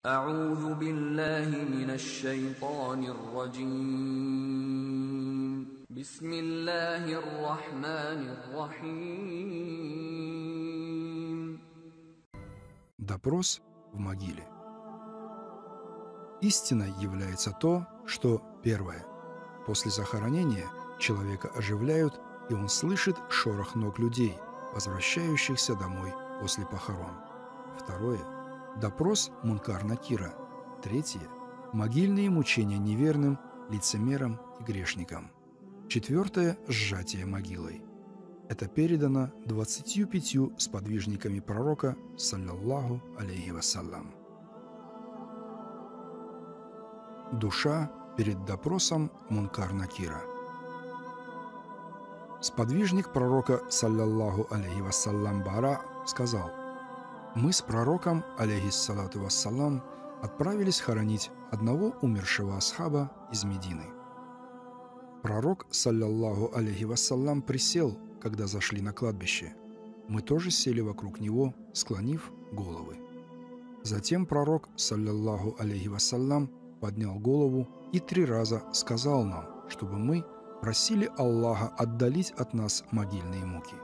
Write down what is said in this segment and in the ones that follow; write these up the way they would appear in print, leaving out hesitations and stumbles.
أعوذ بالله من الشيطان الرجيم بسم الله الرحمن الرحيم. Допрос в могиле. Истиной является то, что, первое, после захоронения человека оживляют, и он слышит шорох ног людей, возвращающихся домой после похорон. Второе, допрос Мункар-Накира. Третье, могильные мучения неверным, лицемерам и грешникам. Четвертое, сжатие могилой. Это передано 25 сподвижниками пророка, саллаллаху алейхи вассалям. Душа перед допросом Мункар-Накира. Сподвижник пророка, саллаллаху алейхи вассалям, Бара сказал: «Мы с пророком, алейхиссалату вассалам, отправились хоронить одного умершего асхаба из Медины. Пророк, саллаллаху алейхи вассалям, присел, когда зашли на кладбище. Мы тоже сели вокруг него, склонив головы. Затем пророк, саллаллаху алейхи вассалям, поднял голову и 3 раза сказал нам, чтобы мы просили Аллаха отдалить от нас могильные муки.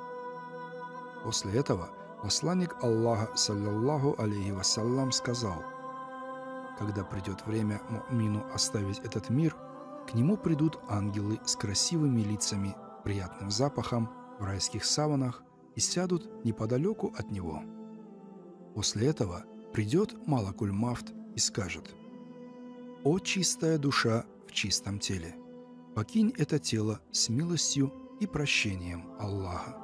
После этого посланник Аллаха, саллаллаху алейхи вассалям, сказал: когда придет время му'мину оставить этот мир, к нему придут ангелы с красивыми лицами, приятным запахом, в райских саванах и сядут неподалеку от него. После этого придет Малакуль-Мафт и скажет: «О чистая душа в чистом теле, покинь это тело с милостью и прощением Аллаха».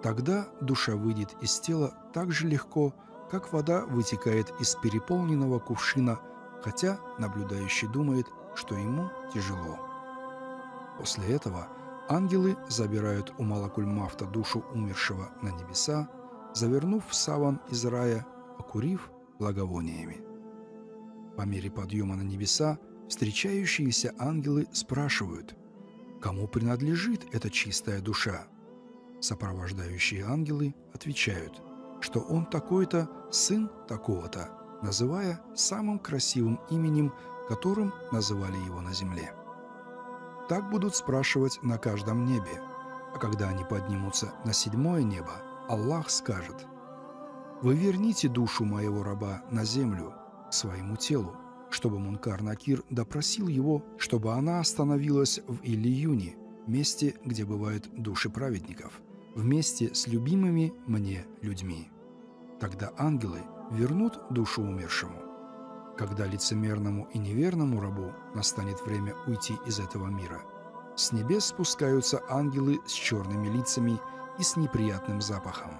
Тогда душа выйдет из тела так же легко, как вода вытекает из переполненного кувшина, хотя наблюдающий думает, что ему тяжело. После этого ангелы забирают у Малакуль-Мафта душу умершего на небеса, завернув в саван из рая, окурив благовониями. По мере подъема на небеса встречающиеся ангелы спрашивают: «Кому принадлежит эта чистая душа?» Сопровождающие ангелы отвечают, что он такой-то, сын такого-то, называя самым красивым именем, которым называли его на земле. Так будут спрашивать на каждом небе, а когда они поднимутся на 7-е небо, Аллах скажет: «Вы верните душу моего раба на землю, к своему телу, чтобы Мункар-Накир допросил его, чтобы она остановилась в Иллиюне, месте, где бывают души праведников, вместе с любимыми мне людьми. Тогда ангелы вернут душу умершему. Когда лицемерному и неверному рабу настанет время уйти из этого мира, с небес спускаются ангелы с черными лицами и с неприятным запахом.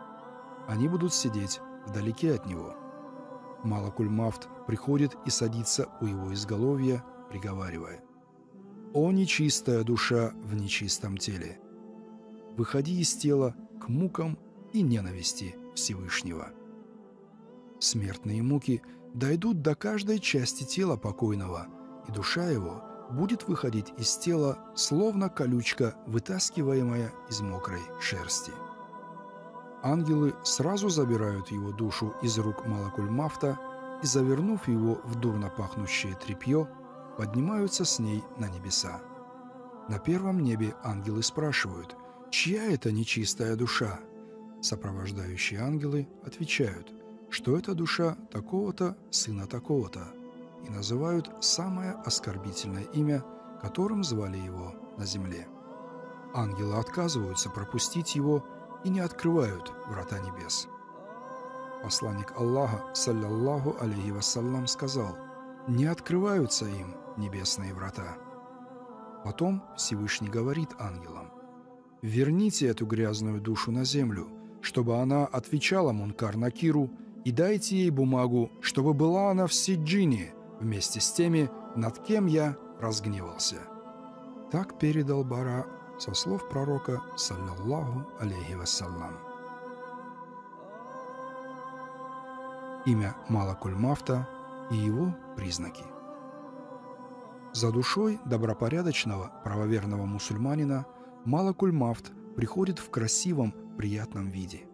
Они будут сидеть вдалеке от него. Малакуль-Мафт приходит и садится у его изголовья, приговаривая: «О нечистая душа в нечистом теле! Выходи из тела к мукам и ненависти Всевышнего». Смертные муки дойдут до каждой части тела покойного, и душа его будет выходить из тела, словно колючка, вытаскиваемая из мокрой шерсти. Ангелы сразу забирают его душу из рук Малакуль-Мафта и, завернув его в дурно пахнущее тряпье, поднимаются с ней на небеса. На 1-м небе ангелы спрашивают: «Чья это нечистая душа?» Сопровождающие ангелы отвечают, что это душа такого-то, сына такого-то, и называют самое оскорбительное имя, которым звали его на земле. Ангелы отказываются пропустить его и не открывают врата небес. Посланник Аллаха, саллаллаху алейхи вассалям, сказал: «Не открываются им небесные врата». Потом Всевышний говорит ангелам: «Верните эту грязную душу на землю, чтобы она отвечала Мункар-Накиру, и дайте ей бумагу, чтобы была она в Сиджине вместе с теми, над кем я разгневался». Так передал Бара со слов пророка, саллаллаху алейхи вассалям. Имя Малакуль-Мафта и его признаки. За душой добропорядочного, правоверного мусульманина Малакуль-Мафт приходит в красивом, приятном виде.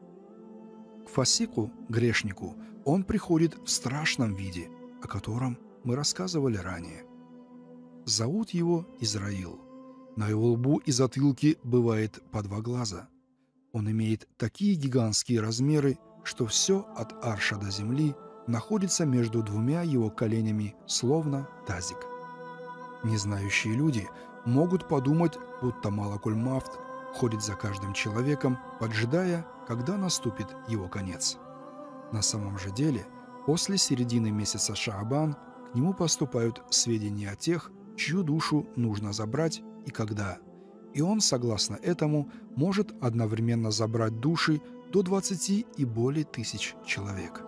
К фасику, грешнику, он приходит в страшном виде, о котором мы рассказывали ранее. Зовут его Израил. На его лбу и затылке бывает по 2 глаза. Он имеет такие гигантские размеры, что все от арша до земли находится между 2 его коленями, словно тазик. Незнающие люди могут подумать, будто Малакуль Мафт ходит за каждым человеком, поджидая, когда наступит его конец. На самом же деле, после середины месяца Шаабан к нему поступают сведения о тех, чью душу нужно забрать и когда. И он, согласно этому, может одновременно забрать души до 20 и более тысяч человек.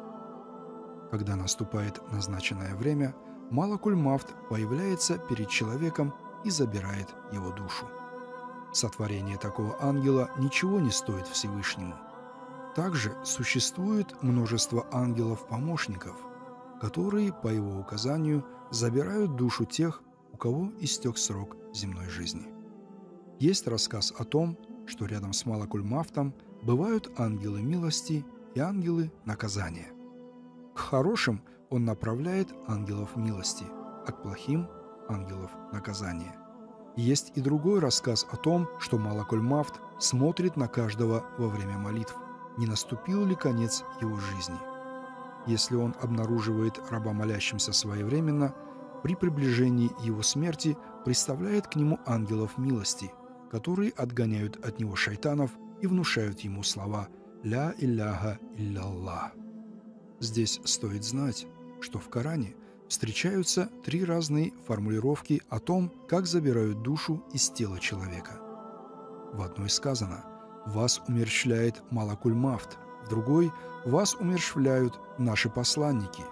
Когда наступает назначенное время, Малакуль Мафт появляется перед человеком и забирает его душу. Сотворение такого ангела ничего не стоит Всевышнему. Также существует множество ангелов-помощников, которые, по его указанию, забирают душу тех, у кого истек срок земной жизни. Есть рассказ о том, что рядом с Малакуль Мафтом бывают ангелы милости и ангелы наказания. К хорошим он направляет ангелов милости, а к плохим – ангелов наказания. Есть и другой рассказ о том, что Малакуль Мафт смотрит на каждого во время молитв, не наступил ли конец его жизни. Если он обнаруживает раба молящимся своевременно, при приближении его смерти представляет к нему ангелов милости, которые отгоняют от него шайтанов и внушают ему слова «Ля илляха илляллах». Здесь стоит знать, что в Коране встречаются 3 разные формулировки о том, как забирают душу из тела человека. В одной сказано «Вас умерщвляет Малакуль Мафт», в другой «Вас умерщвляют наши посланники»,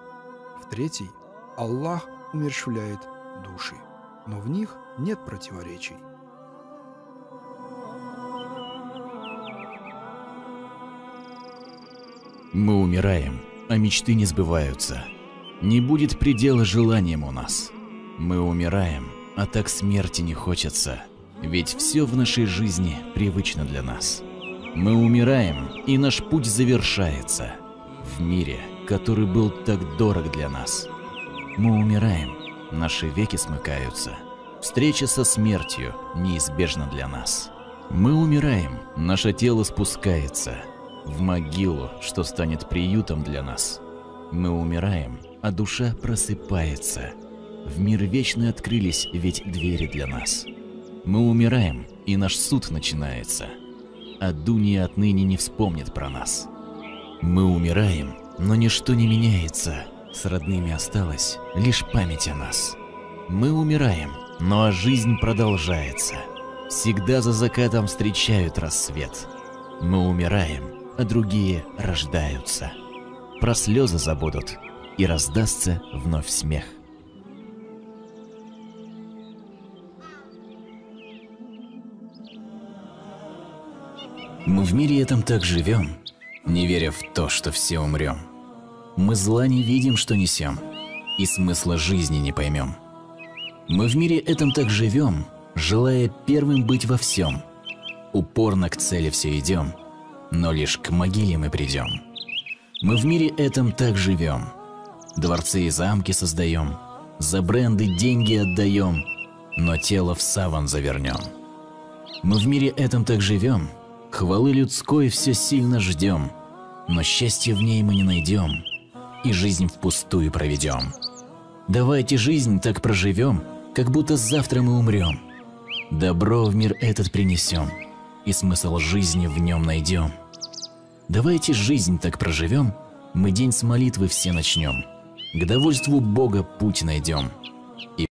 в третьей «Аллах умерщвляет души», но в них нет противоречий. Мы умираем, а мечты не сбываются. Не будет предела желаниям у нас. Мы умираем, а так смерти не хочется, ведь все в нашей жизни привычно для нас. Мы умираем, и наш путь завершается в мире, который был так дорог для нас. Мы умираем, наши веки смыкаются. Встреча со смертью неизбежна для нас. Мы умираем, наше тело спускается в могилу, что станет приютом для нас. Мы умираем, а душа просыпается. В мир вечный открылись ведь двери для нас. Мы умираем, и наш суд начинается, а Дуния отныне не вспомнит про нас. Мы умираем, но ничто не меняется, с родными осталась лишь память о нас. Мы умираем, но жизнь продолжается, всегда за закатом встречают рассвет. Мы умираем, а другие рождаются. Про слезы забудут, и раздастся вновь смех. Мы в мире этом так живем, не веря в то, что все умрем. Мы зла не видим, что несем, и смысла жизни не поймем. Мы в мире этом так живем, желая первым быть во всем. Упорно к цели все идем, но лишь к могиле мы придем. Мы в мире этом так живем, дворцы и замки создаем, за бренды деньги отдаем, но тело в саван завернем. Мы в мире этом так живем, хвалы людской все сильно ждем, но счастья в ней мы не найдем, и жизнь впустую проведем. Давайте жизнь так проживем, как будто завтра мы умрем. Добро в мир этот принесем, и смысл жизни в нем найдем. Давайте жизнь так проживем, мы день с молитвы все начнем, к довольству Бога путь найдем. И